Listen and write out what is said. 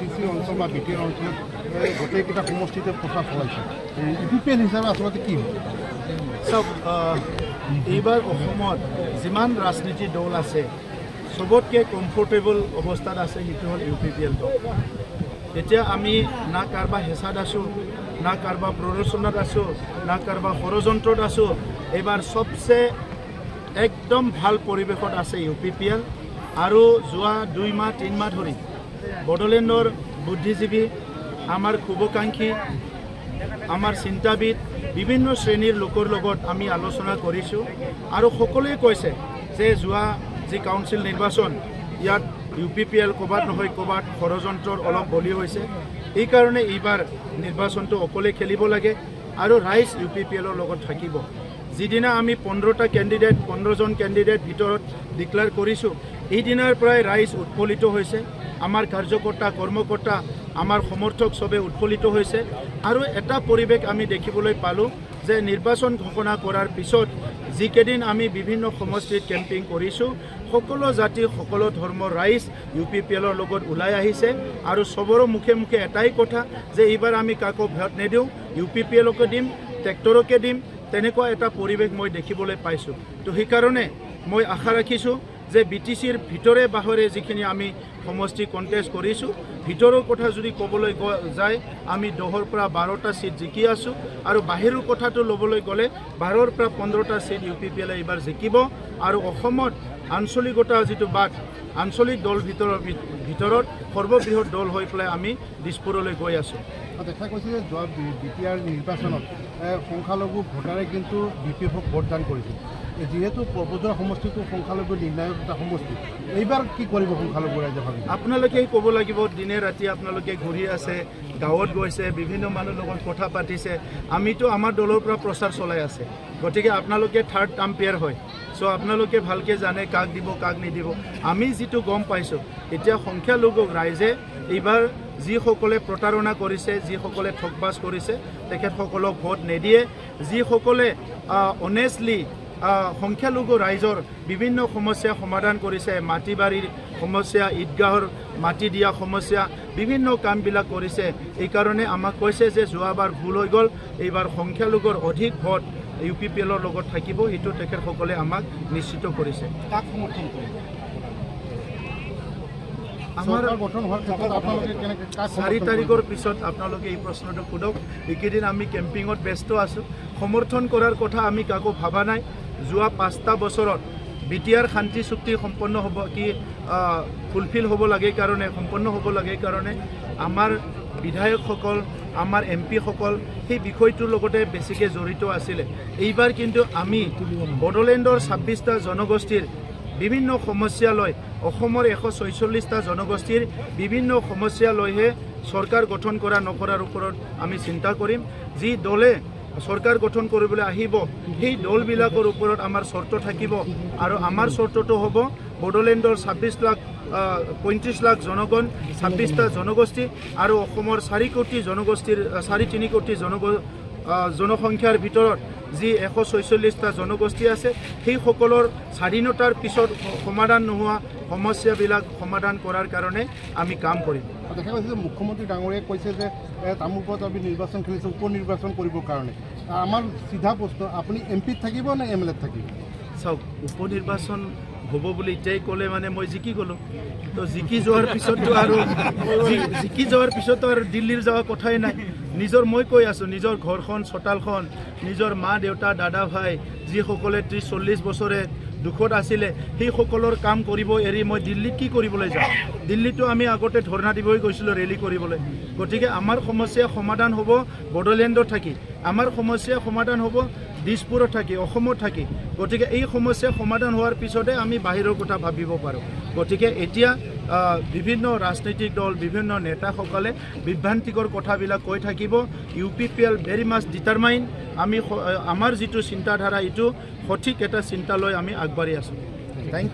BTC অঞ্চল বা BTR অঞ্চলত গোটেইকেইটা সমষ্টিতে প্ৰচাৰ চলাইছে UPPL হিচাপে আচলতে কি চব এইবাৰ অসমত যিমান ৰাজনীতি দল আছে সবতকৈ কমফৰ্টেবল অৱস্থাত আছে সেইটো হ'ল UPPL দল। এতিয়া আমি না কাৰোবাৰ হেঁচাত আছোঁ, না কাৰোবাৰ প্ৰৰোচনাত আছোঁ, না কাৰোবাৰ ষড়যন্ত্ৰত আছোঁ। এইবাৰ সবচে একদম ভাল পৰিৱেশত আছে UPPL। আৰু যোৱা 2 মাহ 3 মাহ ধৰি বড়োলেণ্ডৰ বুদ্ধিজীৱী, আমাৰ শুভাকাংক্ষী, আমাৰ চিন্তাবিদ, বিভিন্ন শ্ৰেণীৰ লোকৰ লগত আমি আলোচনা কৰিছোঁ আৰু সকলোৱে কৈছে যে যোৱা যি কাউন্সিল নিৰ্বাচন ইয়াত UPPL ক'বাত নহয় ক'বাত ষড়যন্ত্ৰৰ অলপ বলি হৈছে। এইকাৰণে এইবাৰ নিৰ্বাচনটো অকলে খেলিব লাগে আৰু ৰাইজ UPPLৰ লগত থাকিব। যিদিনা আমি 15টা কেণ্ডিডেট 15জন কেণ্ডিডেট ভিতৰত ডিক্লেয়াৰ কৰিছোঁ, এইদিনাৰ পৰাই ৰাইজ উৎফুল্লিত হৈছে। আমাৰ কাৰ্যকৰ্তা কৰ্মকৰ্তা আমাৰ সমৰ্থক সবে উৎফুল্লিত হৈছে আৰু এটা পৰিৱেশ আমি দেখিবলৈ পালোঁ যে নিৰ্বাচন ঘোষণা কৰাৰ পিছত যিকেইদিন আমি বিভিন্ন সমষ্টিত কেম্পিং কৰিছোঁ, সকলো জাতি সকলো ধৰ্মৰ ৰাইজ UPPLৰ লগত ওলাই আহিছে আৰু সবৰে মুখে মুখে এটাই কথা যে এইবাৰ আমি কাকো ভোট নিদিওঁ, UPPLকে দিম, ট্ৰেক্টৰকে দিম। তেনেকুৱা এটা পৰিৱেশ মই দেখিবলৈ পাইছোঁ। তো সেইকাৰণে মই আশা ৰাখিছোঁ যে BTCৰ ভিতৰে বাহিৰে যিখিনি আমি সমষ্টি কণ্টেষ্ট কৰিছোঁ, ভিতৰৰ কথা যদি ক'বলৈ যায় আমি 10ৰ পৰা 12টা ছিট জিকি আছোঁ আৰু বাহিৰৰ কথাটো ল'বলৈ গ'লে 12ৰ পৰা 15টা ছিট UPPL এইবাৰ জিকিব আৰু অসমত আঞ্চলিকতা যিটো বাট আঞ্চলিক দল ভিতৰত সৰ্ববৃহৎ দল হৈ পেলাই আমি দিছপুৰলৈ গৈ আছোঁ। দেখা গৈছে যে যোৱা BTR নিৰ্বাচনত সংখ্যালঘু ভোটাৰে কিন্তু BPFক ভোটদান কৰিছিল। যিহেতু পৰ্বতৰ সমষ্টিটো সংখ্যালঘু নিৰ্ণায়ক এটা সমষ্টি, এইবাৰ কি কৰিব সংখ্যালঘু ৰাইজে ভাবি? আপোনালোকে ক'ব লাগিব, দিনে ৰাতি আপোনালোকে ঘূৰি আছে, গাঁৱত গৈছে, বিভিন্ন মানুহৰ লগত কথা পাতিছে। আমিতো আমাৰ দলৰ পৰা প্ৰচাৰ চলাই আছে, গতিকে আপোনালোকে থাৰ্ড আম্পায়াৰ হয়। চ' আপোনালোকে ভালকৈ জানে কাক দিব কাক নিদিব। আমি যিটো গম পাইছোঁ এতিয়া সংখ্যালঘু ৰাইজে এইবাৰ যিসকলে প্ৰতাৰণা কৰিছে, যিসকলে ঠগবাজ কৰিছে তেখেতসকলক ভোট নিদিয়ে। যিসকলে অনেষ্টলি সংখ্যালঘু ৰাইজৰ বিভিন্ন সমস্যা সমাধান কৰিছে, মাটি বাৰীৰ সমস্যা, ঈদগাহৰ মাটি দিয়া সমস্যা, বিভিন্ন কামবিলাক কৰিছে। এইকাৰণে আমাক কৈছে যে যোৱাবাৰ ভুল হৈ গ'ল, এইবাৰ সংখ্যালঘুৰ অধিক ভোট UPPLৰ লগত থাকিব, সেইটো তেখেতসকলে আমাক নিশ্চিত কৰিছে। কাক সমৰ্থন কৰিব? আমাৰ 4 তাৰিখৰ পিছত আপোনালোকে এই প্ৰশ্নটো সোধক। এইকেইদিন আমি কেম্পিঙত ব্যস্ত আছোঁ। সমৰ্থন কৰাৰ কথা আমি কাকো ভাবা নাই। যোৱা 5টা বছৰত BTR শান্তি চুক্তি সম্পন্ন হ'ব কি ফুলফিল হ'ব লাগে কাৰণে সম্পন্ন হ'ব লাগে কাৰণে আমাৰ বিধায়কসকল, আমাৰ MP সকল সেই বিষয়টোৰ লগতে বেছিকৈ জড়িত আছিলে। এইবাৰ কিন্তু আমি বড়োলেণ্ডৰ 26টা জনগোষ্ঠীৰ বিভিন্ন সমস্যা লৈ, অসমৰ 146টা জনগোষ্ঠীৰ বিভিন্ন সমস্যা লৈহে চৰকাৰ গঠন কৰা নকৰাৰ ওপৰত আমি চিন্তা কৰিম। যি দলে চৰকাৰ গঠন কৰিবলৈ আহিব সেই দলবিলাকৰ ওপৰত আমাৰ চৰ্ত থাকিব আৰু আমাৰ চৰ্তটো হ'ব বড়োলেণ্ডৰ 35 লাখ জনগণ, 26টা জনগোষ্ঠী আৰু অসমৰ 4 কোটি জনগোষ্ঠীৰ 3.5 কোটি জনসংখ্যাৰ ভিতৰত যি 146টা জনগোষ্ঠী আছে, সেই সকলৰ স্বাধীনতাৰ পিছত সমাধান নোহোৱা সমস্যাবিলাক সমাধান কৰাৰ কাৰণে আমি কাম কৰিম। দেখা গৈছে যে মুখ্যমন্ত্ৰী ডাঙৰীয়াই কৈছে যে তামোলপুৰত আমি নিৰ্বাচন খেলিছোঁ উপ নিৰ্বাচন কৰিবৰ কাৰণে। আমাৰ চিধা প্ৰশ্ন, আপুনি MPত থাকিব নে MLAত থাকিব? চাওক, উপ নিৰ্বাচন হ'ব বুলি এতিয়াই ক'লে মানে মই জিকি গ'লোঁ। তো জিকি যোৱাৰ পিছতো আৰু দিল্লীৰ যোৱা কথাই নাই। মই কৈ আছোঁ, নিজৰ ঘৰখন, চোতালখন, নিজৰ মা দেউতা দাদা ভাই যিসকলে 30-40 বছৰে দুখত আছিলে, সেইসকলৰ কাম কৰিব এৰি মই দিল্লীত কি কৰিবলৈ যাওঁ? দিল্লীতো আমি আগতে ধৰ্ণা দিবই গৈছিলোঁ, ৰেলী কৰিবলৈ। গতিকে আমাৰ সমস্যা সমাধান হ'ব বড়োলেণ্ডত থাকি, আমাৰ সমস্যা সমাধান হ'ব দিছপুৰত থাকি, অসমত থাকি। গতিকে এই সমস্যা সমাধান হোৱাৰ পিছতে আমি বাহিৰৰ কথা ভাবিব পাৰোঁ। গতিকে এতিয়া বিভিন্ন ৰাজনৈতিক দল, বিভিন্ন নেতাসকলে বিভ্ৰান্তিকৰ কথাবিলাক কৈ থাকিব। UPPL ভেৰি মাছ ডিটাৰমাইন। আমি আমাৰ যিটো চিন্তাধাৰা এইটো সঠিক এটা চিন্তা লৈ আমি আগবাঢ়ি আছোঁ। Thank U.